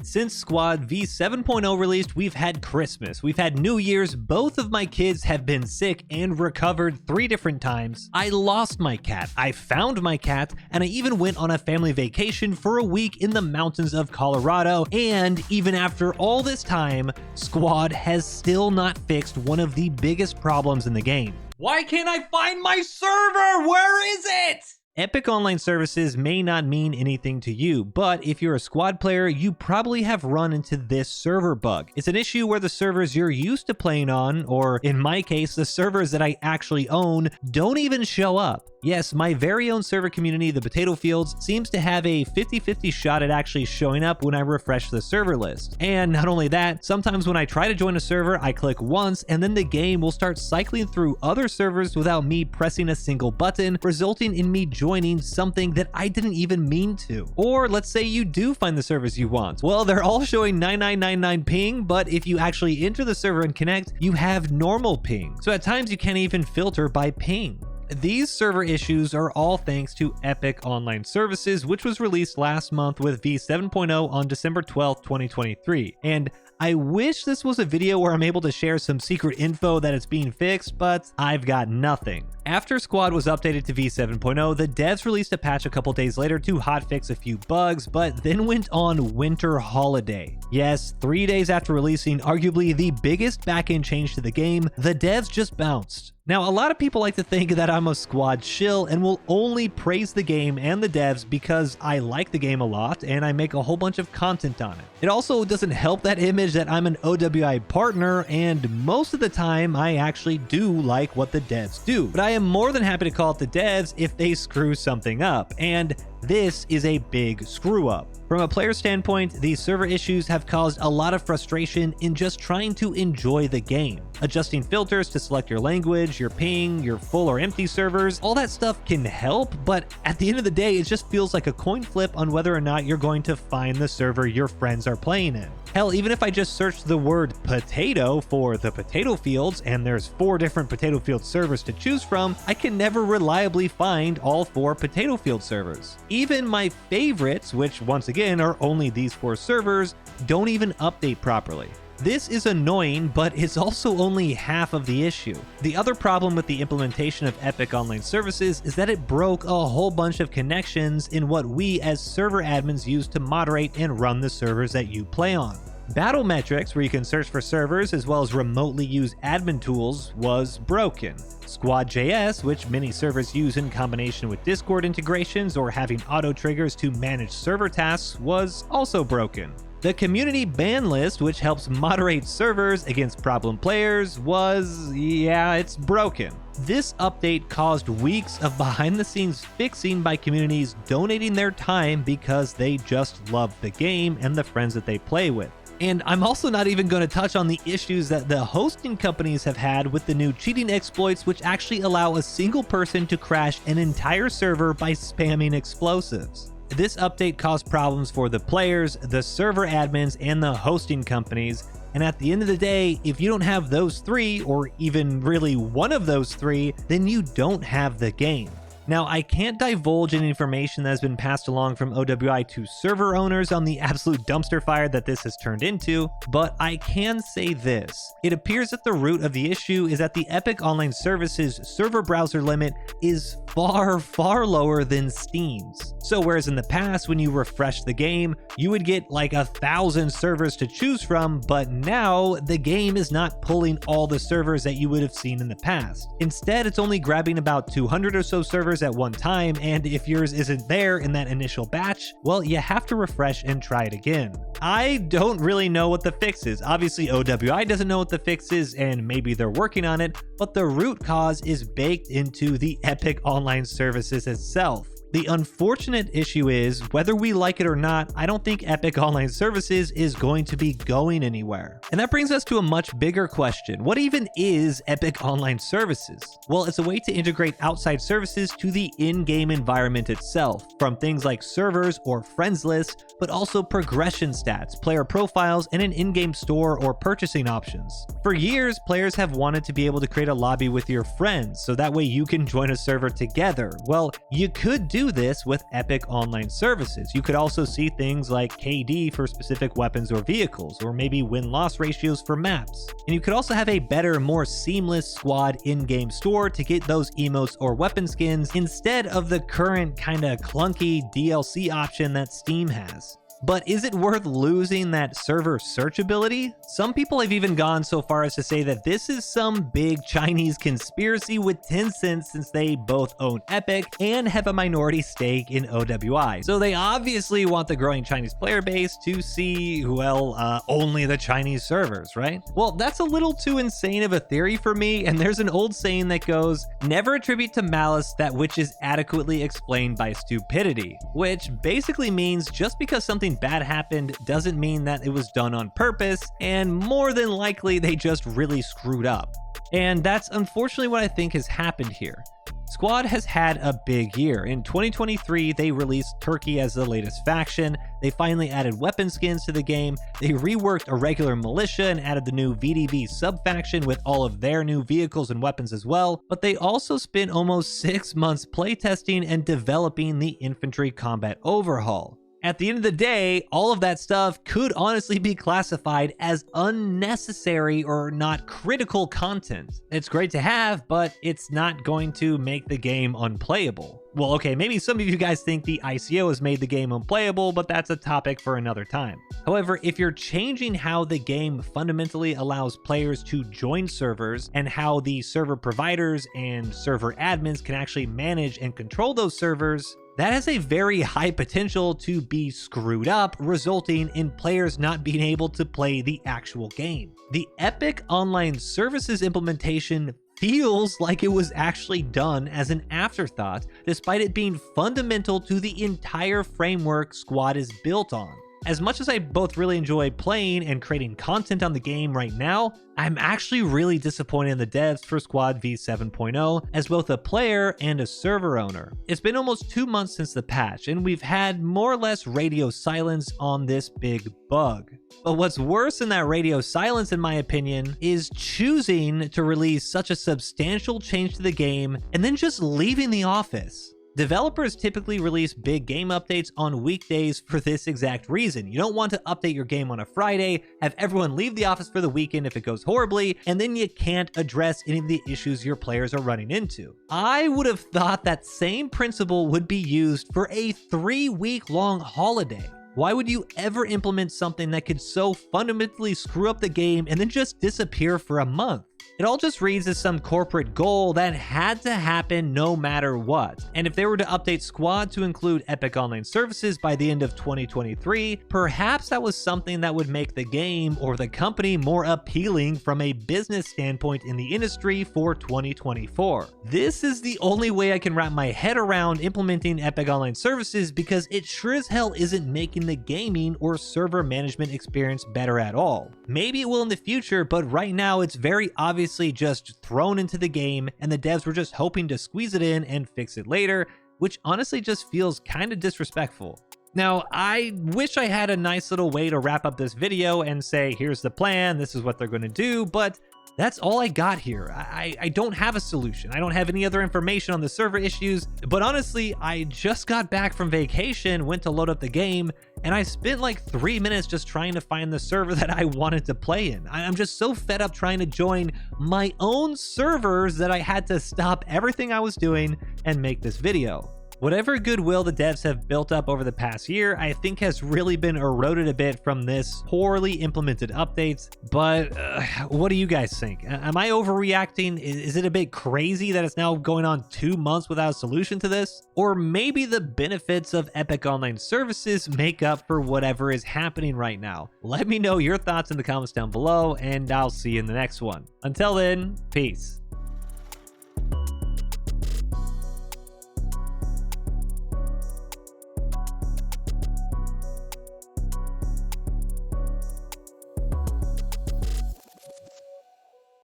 Since Squad v7.0 released, we've had Christmas, we've had New Year's, both of my kids have been sick and recovered 3 different times. I lost my cat, I found my cat, and I even went on a family vacation for a week in the mountains of Colorado, and even after all this time, Squad has still not fixed one of the biggest problems in the game. Why can't I find my server? Where is it? Epic Online Services may not mean anything to you, but if you're a Squad player, you probably have run into this server bug. It's an issue where the servers you're used to playing on, or in my case, the servers that I actually own, don't even show up. Yes, my very own server community, the Potato Fields, seems to have a 50-50 shot at actually showing up when I refresh the server list. And not only that, sometimes when I try to join a server, I click once and then the game will start cycling through other servers without me pressing a single button, resulting in me joining something that I didn't even mean to. Or let's say you do find the servers you want. Well, they're all showing 9999 ping, but if you actually enter the server and connect, you have normal ping. So at times you can't even filter by ping. These server issues are all thanks to Epic Online Services, which was released last month with v7.0 on December 12th, 2023. And I wish this was a video where I'm able to share some secret info that it's being fixed, but I've got nothing. After Squad was updated to v7.0, the devs released a patch a couple days later to hotfix a few bugs, but then went on winter holiday. Yes, 3 days after releasing arguably the biggest backend change to the game, the devs just bounced. Now, a lot of people like to think that I'm a Squad shill and will only praise the game and the devs because I like the game a lot and I make a whole bunch of content on it. It also doesn't help that image that I'm an OWI partner, and most of the time I actually do like what the devs do. But I am more than happy to call out the devs if they screw something up, and this is a big screw up. From a player standpoint, these server issues have caused a lot of frustration in just trying to enjoy the game. Adjusting filters to select your language, your ping, your full or empty servers, all that stuff can help, but at the end of the day, it just feels like a coin flip on whether or not you're going to find the server your friends are playing in. Hell, even if I just search the word potato for the Potato Fields, and there's 4 different Potato Field servers to choose from, I can never reliably find all 4 Potato Field servers. Even my favorites, which once again are only these 4 servers, don't even update properly. This is annoying, but it's also only half of the issue. The other problem with the implementation of Epic Online Services is that it broke a whole bunch of connections in what we as server admins use to moderate and run the servers that you play on. Battle Metrics, where you can search for servers as well as remotely use admin tools, was broken. Squad.js, which many servers use in combination with Discord integrations or having auto triggers to manage server tasks, was also broken. The community ban list, which helps moderate servers against problem players, it's broken. This update caused weeks of behind-the-scenes fixing by communities donating their time because they just love the game and the friends that they play with. And I'm also not even going to touch on the issues that the hosting companies have had with the new cheating exploits, which actually allow a single person to crash an entire server by spamming explosives. This update caused problems for the players, the server admins, and the hosting companies. And at the end of the day, if you don't have those 3, or even really one of those 3, then you don't have the game. Now, I can't divulge any information that has been passed along from OWI to server owners on the absolute dumpster fire that this has turned into, but I can say this. It appears that the root of the issue is that the Epic Online Services server browser limit is far, far lower than Steam's. So whereas in the past, when you refresh the game, you would get like 1,000 servers to choose from, but now the game is not pulling all the servers that you would have seen in the past. Instead, it's only grabbing about 200 or so servers at one time, and if yours isn't there in that initial batch, well, you have to refresh and try it again. I don't really know what the fix is. Obviously, OWI doesn't know what the fix is, and maybe they're working on it, but the root cause is baked into the Epic Online Services itself. The unfortunate issue is, whether we like it or not, I don't think Epic Online Services is going to be going anywhere. And that brings us to a much bigger question. What even is Epic Online Services? Well, it's a way to integrate outside services to the in-game environment itself, from things like servers or friends lists, but also progression stats, player profiles, and an in-game store or purchasing options. For years, players have wanted to be able to create a lobby with your friends, so that way you can join a server together. Well, you could do do this with Epic Online Services. You could also see things like KD for specific weapons or vehicles, or maybe win-loss ratios for maps. And you could also have a better, more seamless squad in-game store to get those emotes or weapon skins instead of the current kinda clunky DLC option that Steam has. But is it worth losing that server searchability? Some people have even gone so far as to say that this is some big Chinese conspiracy with Tencent, since they both own Epic and have a minority stake in OWI. So they obviously want the growing Chinese player base to see, well, only the Chinese servers, right? Well, that's a little too insane of a theory for me, and there's an old saying that goes, never attribute to malice that which is adequately explained by stupidity, which basically means just because something bad happened doesn't mean that it was done on purpose, and more than likely they just really screwed up. And that's unfortunately what I think has happened here. Squad has had a big year. In 2023, they released Turkey as the latest faction. They finally added weapon skins to the game. They reworked a regular militia and added the new VDV sub-faction with all of their new vehicles and weapons as well. But they also spent almost 6 months playtesting and developing the infantry combat overhaul. At the end of the day, all of that stuff could honestly be classified as unnecessary or not critical content. It's great to have, but it's not going to make the game unplayable. Well, okay, maybe some of you guys think the ICO has made the game unplayable, but that's a topic for another time. However, if you're changing how the game fundamentally allows players to join servers and how the server providers and server admins can actually manage and control those servers, that has a very high potential to be screwed up, resulting in players not being able to play the actual game. The Epic Online Services implementation feels like it was actually done as an afterthought, despite it being fundamental to the entire framework Squad is built on. As much as I both really enjoy playing and creating content on the game right now, I'm actually really disappointed in the devs for Squad v 7.0 as both a player and a server owner. It's been almost 2 months since the patch, and we've had more or less radio silence on this big bug. But what's worse than that radio silence, in my opinion, is choosing to release such a substantial change to the game and then just leaving the office. Developers typically release big game updates on weekdays for this exact reason. You don't want to update your game on a Friday, have everyone leave the office for the weekend if it goes horribly, and then you can't address any of the issues your players are running into. I would have thought that same principle would be used for a 3-week-long holiday. Why would you ever implement something that could so fundamentally screw up the game and then just disappear for a month? It all just reads as some corporate goal that had to happen no matter what. And if they were to update Squad to include Epic Online Services by the end of 2023, perhaps that was something that would make the game or the company more appealing from a business standpoint in the industry for 2024. This is the only way I can wrap my head around implementing Epic Online Services, because it sure as hell isn't making the gaming or server management experience better at all. Maybe it will in the future, but right now it's very obviously just thrown into the game, and the devs were just hoping to squeeze it in and fix it later, which honestly just feels kind of disrespectful. Now, I wish I had a nice little way to wrap up this video and say, here's the plan, this is what they're going to do, but that's all I got here. I don't have a solution. I don't have any other information on the server issues, but honestly, I just got back from vacation, went to load up the game, and I spent like 3 minutes just trying to find the server that I wanted to play in. I'm just so fed up trying to join my own servers that I had to stop everything I was doing and make this video. Whatever goodwill the devs have built up over the past year, I think has really been eroded a bit from this poorly implemented updates. But what do you guys think? Am I overreacting? Is it a bit crazy that it's now going on 2 months without a solution to this? Or maybe the benefits of Epic Online Services make up for whatever is happening right now? Let me know your thoughts in the comments down below, and I'll see you in the next one. Until then, peace.